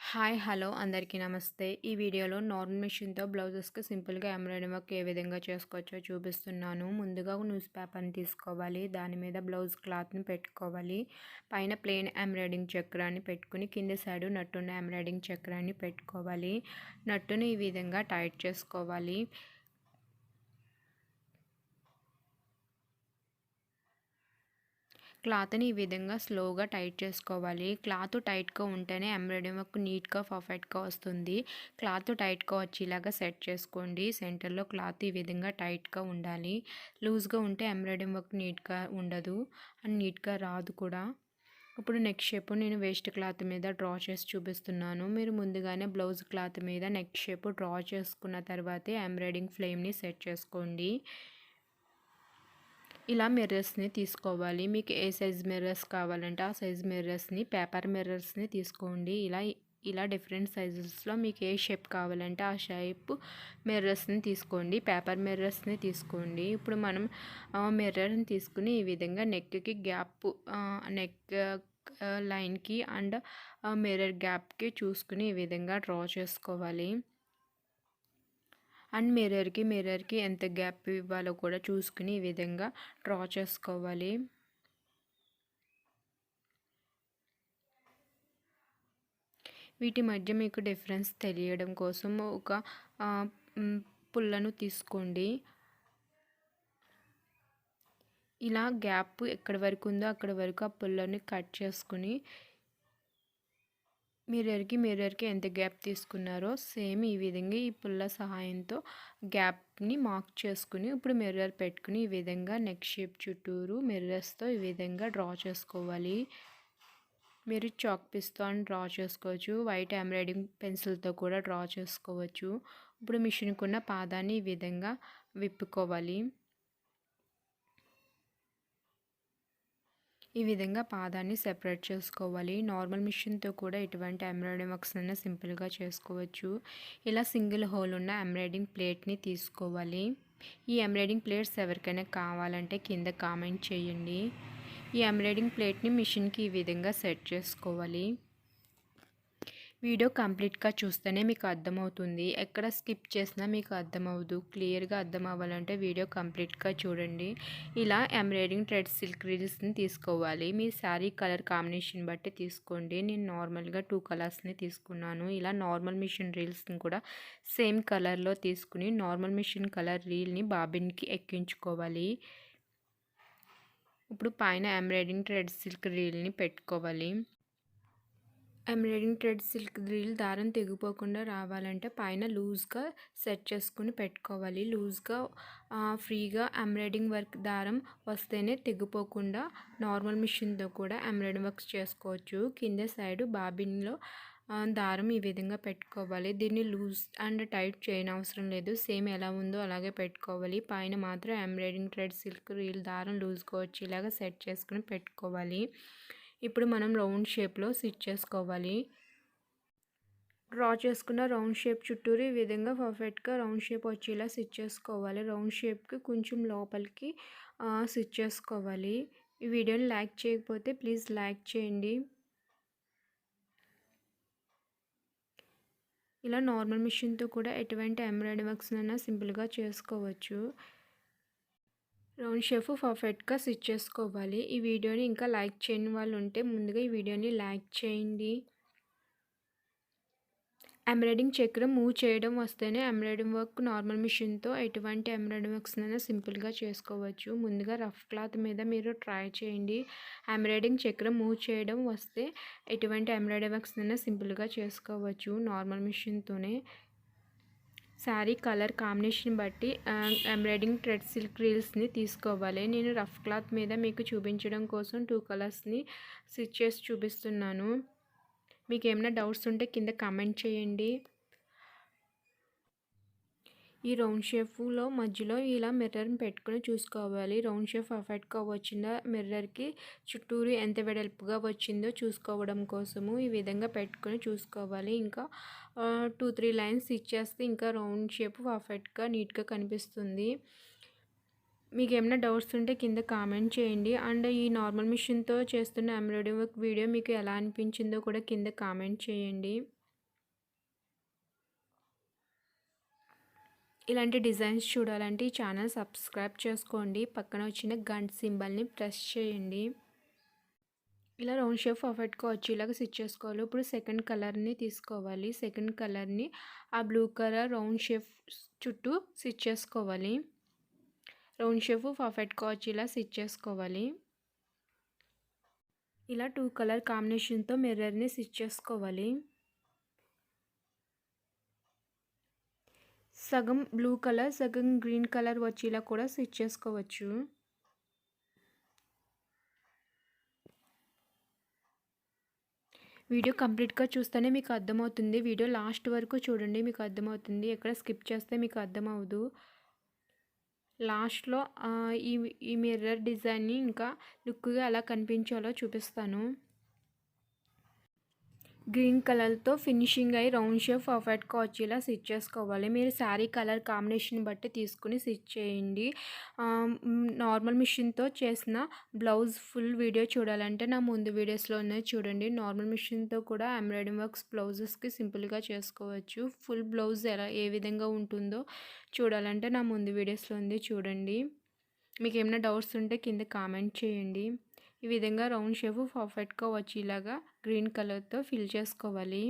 Hi hello అందరికీ నమస్తే. ఈ వీడియోలో నార్మల్ మిషన్‌తో బ్లౌజెస్‌కి సింపుల్‌గా ఎంబ్రాయిడరీ వర్క్ ఏ విధంగా చేసుకోవచ్చో చూపిస్తున్నాను. ముందుగా న్యూస్ పేపర్‌ని తీసుకోవాలి. దాని మీద బ్లౌజ్ క్లాత్‌ని పెట్టుకోవాలి. పైన ప్లెయిన్ ఎంబ్రాయిడింగ్ చక్రాన్ని పెట్టుకుని కింద సైడు నట్టున్న ఎంబ్రాయిడింగ్ చక్రాన్ని పెట్టుకోవాలి. నట్టుని ఈ విధంగా టైట్ చేసుకోవాలి. క్లాత్‌ని ఈ విధంగా స్లోగా టైట్ చేసుకోవాలి. క్లాత్ టైట్‌గా ఉంటేనే ఎంబ్రాయిడరీ వర్క్ నీట్‌గా పర్ఫెక్ట్‌గా వస్తుంది. క్లాత్ టైట్‌గా వచ్చేలాగా సెట్ చేసుకోండి. సెంటర్‌లో క్లాత్ ఈ విధంగా టైట్‌గా ఉండాలి. లూజ్‌గా ఉంటే ఎంబ్రాయిడరీ వర్క్ నీట్‌గా ఉండదు అండ్ నీట్‌గా రాదు కూడా. ఇప్పుడు నెక్ షేప్ నేను వేస్ట్ క్లాత్ మీద డ్రా చేసి చూపిస్తున్నాను. మీరు ముందుగానే బ్లౌజ్ క్లాత్ మీద నెక్ షేప్ డ్రా చేసుకున్న తర్వాతే ఎంబ్రాయిడింగ్ ఫ్రేమ్‌ని సెట్ చేసుకోండి. ఇలా మిర్రర్స్ని తీసుకోవాలి. మీకు ఏ సైజ్ మిర్రర్స్ కావాలంటే ఆ సైజ్ మిర్రర్స్ని పేపర్ మిర్రర్స్ని తీసుకోండి. ఇలా డిఫరెంట్ సైజెస్లో మీకు ఏ షేప్ కావాలంటే ఆ షేప్ మిర్రర్స్ని తీసుకోండి. పేపర్ మిర్రర్స్ని తీసుకోండి. ఇప్పుడు మనం మిర్రర్ని తీసుకుని ఈ విధంగా నెక్కి గ్యాప్ నెక్ లైన్కి అండ్ మిర్రర్ గ్యాప్కి చూసుకుని ఈ విధంగా డ్రా చేసుకోవాలి. అండ్ మిర్రర్కి ఎంత గ్యాప్ ఇవ్వాలో కూడా చూసుకుని ఈ విధంగా డ్రా చేసుకోవాలి. వీటి మధ్య మీకు డిఫరెన్స్ తెలియడం కోసం ఒక పుల్లను తీసుకోండి. ఇలా గ్యాప్ ఎక్కడి వరకు ఉందో అక్కడి వరకు ఆ పుల్లని కట్ చేసుకుని మిర్రర్కి ఎంత గ్యాప్ తీసుకున్నారో సేమ్ ఈ విధంగా ఈ పుల్ల సహాయంతో గ్యాప్ని మార్క్ చేసుకుని ఇప్పుడు మిర్రర్ పెట్టుకుని ఈ విధంగా నెక్ షేప్ చుట్టూరు మిర్రర్స్తో ఈ విధంగా డ్రా చేసుకోవాలి. మీరు చాక్ పీస్తో డ్రా చేసుకోవచ్చు. వైట్ ఎంబ్రాయిడింగ్ పెన్సిల్తో కూడా డ్రా చేసుకోవచ్చు. ఇప్పుడు మిషన్కి ఉన్న పాదాన్ని ఈ విధంగా విప్పుకోవాలి. ఈ విధంగా పాదాన్ని సెపరేట్ చేసుకోవాలి. నార్మల్ మిషన్తో కూడా ఎటువంటి ఎంబ్రాయిడరీ వర్క్స్ అయినా సింపుల్గా చేసుకోవచ్చు. ఇలా సింగిల్ హోల్ ఉన్న ఎంబ్రాయిడింగ్ ప్లేట్ని తీసుకోవాలి. ఈ ఎంబ్రాయిడింగ్ ప్లేట్స్ ఎవరికైనా కావాలంటే కింద కామెంట్ చేయండి. ఈ ఎంబ్రాయిడింగ్ ప్లేట్ని మిషన్కి ఈ విధంగా సెట్ చేసుకోవాలి. వీడియో కంప్లీట్గా చూస్తేనే మీకు అర్థమవుతుంది. ఎక్కడ స్కిప్ చేసినా మీకు అర్థమవుదు. క్లియర్గా అర్థం అవ్వాలంటే వీడియో కంప్లీట్గా చూడండి. ఇలా ఎంబ్రాయిడింగ్ థ్రెడ్ సిల్క్ రీల్స్ని తీసుకోవాలి. మీ శారీ కలర్ కాంబినేషన్ బట్టి తీసుకోండి. నేను నార్మల్గా 2 కలర్స్ని తీసుకున్నాను. ఇలా నార్మల్ మిషన్ రీల్స్ని కూడా సేమ్ కలర్లో తీసుకుని నార్మల్ మిషన్ కలర్ రీల్ని బాబిన్కి ఎక్కించుకోవాలి. ఇప్పుడు పైన ఎంబ్రాయిడింగ్ థ్రెడ్ సిల్క్ రీల్ని పెట్టుకోవాలి. ఎంబ్రాయిడింగ్ థ్రెడ్ సిల్క్ రీల్ దారం తెగిపోకుండా రావాలంటే పైన లూజ్గా సెట్ చేసుకుని పెట్టుకోవాలి. లూజ్గా ఫ్రీగా ఎంబ్రాయిడింగ్ వర్క్ దారం వస్తేనే తెగిపోకుండా నార్మల్ మిషన్తో కూడా ఎంబ్రాయిడింగ్ వర్క్స్ చేసుకోవచ్చు. కింద సైడు బాబిన్లో దారం ఈ విధంగా పెట్టుకోవాలి. దీన్ని లూజ్ అండ్ టైట్ చేయనవసరం లేదు. సేమ్ ఎలా ఉందో అలాగే పెట్టుకోవాలి. పైన మాత్రం ఎంబ్రాయిడింగ్ థ్రెడ్ సిల్క్ రీల్ దారం లూజ్గా వచ్చేలాగా సెట్ చేసుకుని పెట్టుకోవాలి. ఇప్పుడు మనం రౌండ్ షేప్లో స్టిచ్ చేసుకోవాలి. డ్రా చేసుకున్న రౌండ్ షేప్ చుట్టూరు ఈ విధంగా పర్ఫెక్ట్గా రౌండ్ షేప్ వచ్చేలా స్టిచ్ చేసుకోవాలి. రౌండ్ షేప్కి కొంచెం లోపలికి స్టిచ్ చేసుకోవాలి. ఈ వీడియోని లైక్ చేయకపోతే ప్లీజ్ లైక్ చేయండి. ఇలా నార్మల్ మిషన్తో కూడా ఎటువంటి ఎంబ్రాయిడరీ వర్క్స్ అయినా సింపుల్గా చేసుకోవచ్చు. రౌండ్ షేప్ పర్ఫెక్ట్గా స్టిచ్ చేసుకోవాలి. ఈ వీడియోని ఇంకా లైక్ చేయని వాళ్ళు ఉంటే ముందుగా ఈ వీడియోని లైక్ చేయండి. ఎంబ్రాయిడింగ్ చక్రం మూవ్ చేయడం వస్తేనే ఎంబ్రాయిడింగ్ వర్క్ నార్మల్ మిషన్తో ఎటువంటి ఎంబ్రాయిడింగ్ వర్క్స్ అయినా సింపుల్గా చేసుకోవచ్చు. ముందుగా రఫ్ క్లాత్ మీద మీరు ట్రై చేయండి. ఎంబ్రాయిడింగ్ చక్రం మూవ్ చేయడం వస్తే ఎటువంటి ఎంబ్రాయిడింగ్ వర్క్స్ అయినా సింపుల్గా చేసుకోవచ్చు నార్మల్ మిషన్తోనే. శారీ కలర్ కాంబినేషన్ బట్టి ఎంబ్రాయిడింగ్ థ్రెడ్ సిల్క్ రీల్స్ని తీసుకోవాలి. నేను రఫ్ క్లాత్ మీద మీకు చూపించడం కోసం 2 కలర్స్ని స్టిచ్ చేసి చూపిస్తున్నాను. మీకు ఏమైనా డౌట్స్ ఉంటే కింద కామెంట్ చేయండి. ఈ రౌండ్ షేప్లో మధ్యలో ఇలా మిర్రర్ని పెట్టుకుని చూసుకోవాలి. రౌండ్ షేప్ పర్ఫెక్ట్గా వచ్చిందా, మిర్రర్కి చుట్టూరు ఎంత వెడల్పుగా వచ్చిందో చూసుకోవడం కోసము ఈ విధంగా పెట్టుకొని చూసుకోవాలి. ఇంకా 2-3 లైన్స్ స్టిచ్ చేస్తే ఇంకా రౌండ్ షేప్ పర్ఫెక్ట్గా నీట్గా కనిపిస్తుంది. మీకు ఏమైనా డౌట్స్ ఉంటే కింద కామెంట్ చేయండి. అండ్ ఈ నార్మల్ మిషన్తో చేస్తున్న ఎంబ్రాయిడరీ వర్క్ వీడియో మీకు ఎలా అనిపించిందో కూడా కింద కామెంట్ చేయండి. ఇలాంటి డిజైన్స్ చూడాలంటే ఈ ఛానల్ సబ్స్క్రైబ్ చేసుకోండి. పక్కన వచ్చిన గంట సింబల్ని ప్రెస్ చేయండి. ఇలా రౌండ్ షేప్ పర్ఫెక్ట్గా వచ్చేలాగా స్టిచ్ చేసుకోవాలి. ఇప్పుడు సెకండ్ కలర్ని తీసుకోవాలి. సెకండ్ కలర్ని ఆ బ్లూ కలర్ రౌండ్ షేప్ చుట్టూ స్టిచ్ చేసుకోవాలి. రౌండ్ షేప్ పర్ఫెక్ట్గా వచ్చేలా స్టిచ్ చేసుకోవాలి. ఇలా 2 కలర్ కాంబినేషన్తో మిర్రర్ని స్టిచ్ చేసుకోవాలి. సగం బ్లూ కలర్ సగం గ్రీన్ కలర్ వచ్చేలా కూడా స్టిచ్ చేసుకోవచ్చు. వీడియో కంప్లీట్గా చూస్తేనే మీకు అర్థమవుతుంది. వీడియో లాస్ట్ వరకు చూడండి, మీకు అర్థమవుతుంది. ఎక్కడ స్కిప్ చేస్తే మీకు అర్థమవుదు. లాస్ట్లో ఈ ఈ మిర్రర్ డిజైన్ని ఇంకా లుక్గా ఎలా కనిపించాలో చూపిస్తాను. గ్రీన్ కలర్తో ఫినిషింగ్ అయ్యి రౌండ్ షేప్ పర్ఫెక్ట్గా వచ్చేలా స్టిచ్ చేసుకోవాలి. మీరు శారీ కలర్ కాంబినేషన్ బట్టి తీసుకుని స్టిచ్ చేయండి. నార్మల్ మిషన్తో చేసిన బ్లౌజ్ ఫుల్ వీడియో చూడాలంటే నా ముందు వీడియోస్లో ఉన్నాయి చూడండి. నార్మల్ మిషన్తో కూడా ఎంబ్రాయిడింగ్ వర్క్స్ బ్లౌజెస్కి సింపుల్గా చేసుకోవచ్చు. ఫుల్ బ్లౌజ్ ఏ విధంగా ఉంటుందో చూడాలంటే నా ముందు వీడియోస్లో ఉంది చూడండి. మీకు ఏమైనా డౌట్స్ ఉంటే కింద కామెంట్ చేయండి. ఈ విధంగా రౌండ్ షేప్ పర్ఫెక్ట్గా వచ్చేలాగా గ్రీన్ కలర్తో ఫిల్ చేసుకోవాలి.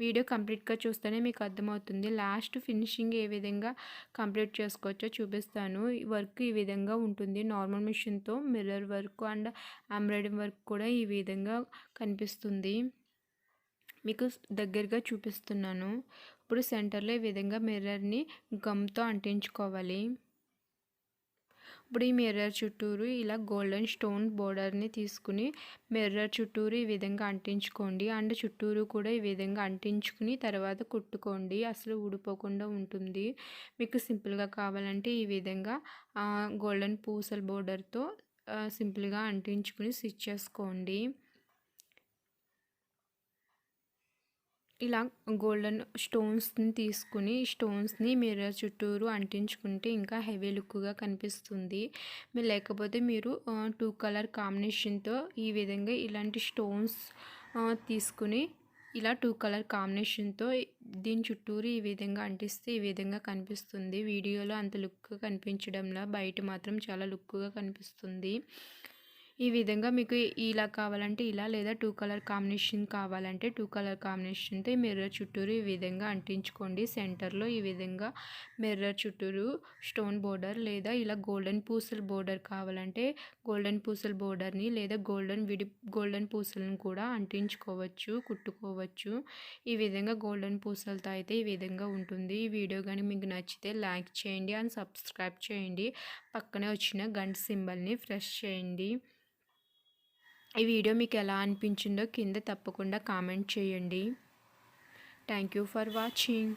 వీడియో కంప్లీట్గా చూస్తేనే మీకు అర్థమవుతుంది. లాస్ట్ ఫినిషింగ్ ఏ విధంగా కంప్లీట్ చేసుకోవచ్చో చూపిస్తాను. వర్క్ ఈ విధంగా ఉంటుంది. నార్మల్ మిషన్తో mirror work and embroidering work కూడా ఈ విధంగా కనిపిస్తుంది. మీకు దగ్గరగా చూపిస్తున్నాను. ఇప్పుడు సెంటర్లో ఈ విధంగా మిర్రర్ని గమ్తో అంటించుకోవాలి. ఇప్పుడు ఈ మిర్రర్ చుట్టూరు ఇలా గోల్డెన్ స్టోన్ బోర్డర్ని తీసుకుని మిర్రర్ చుట్టూరు ఈ విధంగా అంటించుకోండి. అండ్ చుట్టూరు కూడా ఈ విధంగా అంటించుకుని తర్వాత కుట్టుకోండి. అసలు ఊడిపోకుండా ఉంటుంది. మీకు సింపుల్గా కావాలంటే ఈ విధంగా గోల్డెన్ పూసల బోర్డర్తో సింపుల్గా అంటించుకుని స్టిచ్ చేసుకోండి. ఇలా గోల్డెన్ స్టోన్స్ని తీసుకుని స్టోన్స్ని మిర్రర్ చుట్టూరు అంటించుకుంటే ఇంకా హెవీ లుక్గా కనిపిస్తుంది. మీరు లేకపోతే మీరు 2 కలర్ కాంబినేషన్తో ఈ విధంగా ఇలాంటి స్టోన్స్ తీసుకుని ఇలా 2 కలర్ కాంబినేషన్తో దీని చుట్టూరు ఈ విధంగా అంటిస్తే ఈ విధంగా కనిపిస్తుంది. వీడియోలో అంత లుక్గా కనిపించడంలా బయట మాత్రం చాలా లుక్గా కనిపిస్తుంది. ఈ విధంగా మీకు ఇలా కావాలంటే ఇలా, లేదా 2 కలర్ కాంబినేషన్ కావాలంటే 2 కలర్ కాంబినేషన్తో మిర్రర్ చుట్టూరు ఈ విధంగా అంటించుకోండి. సెంటర్లో ఈ విధంగా మిర్రర్ చుట్టూరు స్టోన్ బోర్డర్ లేదా ఇలా గోల్డెన్ పూసల బోర్డర్ కావాలంటే గోల్డెన్ పూసల బోర్డర్ని లేదా గోల్డెన్ పూసలను కూడా అంటించుకోవచ్చు, కుట్టుకోవచ్చు. ఈ విధంగా గోల్డెన్ పూసలతో అయితే ఈ విధంగా ఉంటుంది. ఈ వీడియో కానీ మీకు నచ్చితే లైక్ చేయండి అండ్ సబ్స్క్రైబ్ చేయండి. పక్కనే వచ్చిన గంట సింబల్ని ప్రెస్ చేయండి. ఈ వీడియో మీకు ఎలా అనిపించిందో కింద తప్పకుండా కామెంట్ చేయండి. Thank you for watching.